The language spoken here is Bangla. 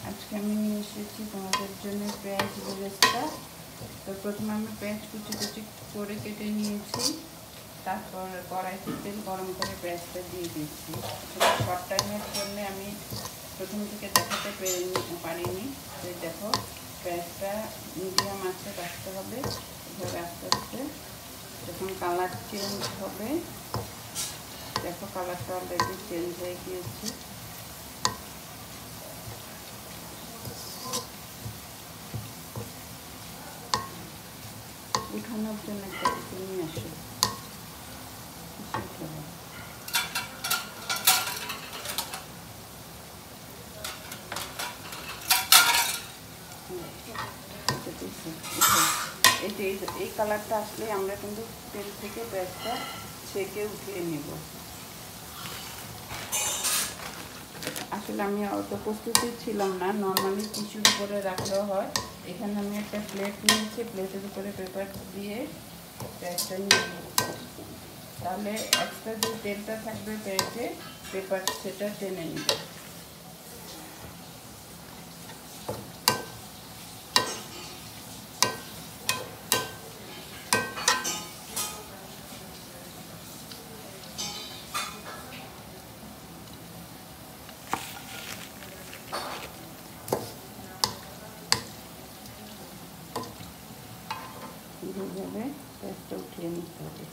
আজকে আমি নিয়ে এসেছি তোমাদের জন্য পেঁয়াজ বেরেস্তা। তো প্রথমে আমি পেঁয়াজ কুচি কুচি করে কেটে নিয়েছি, তারপর কড়াইতে তেল গরম করে পেঁয়াজটা দিয়ে দিচ্ছি। শর্ট টাইমের জন্য আমি প্রথম থেকে দেখাতে পারিনি। তো দেখো, পেঁয়াজটা মিডিয়াম আঁচে রাখতে হবে, এভাবে আস্তে আস্তে যখন কালার চেঞ্জ হবে, দেখো কালারটা অলরেডি চেঞ্জ হয়ে গিয়েছে। উঠানোর জন্য একটা কিছু নিয়ে আসো, এই কালারটা আসলে আমরা কিন্তু তেল থেকে পেঁয়াজটা ছেঁকে উঠিয়ে নেব। আসলে আমি অত প্রস্তুতি ছিলাম না, নর্মালি টিস্যুর উপরে রাখলেও হয়। এখানে আমি একটা প্লেট নিয়েছি, প্লেটের উপরে পেপার দিয়ে পেঁয়াজটা নিয়ে নিচ্ছি। তাহলে এক্সট্রা যে তেলটা থাকবে পেঁয়াজে, পেপার সেটা টেনে নেবে। এইভাবে পেঁয়াজটা উঠিয়ে নিতে হবে।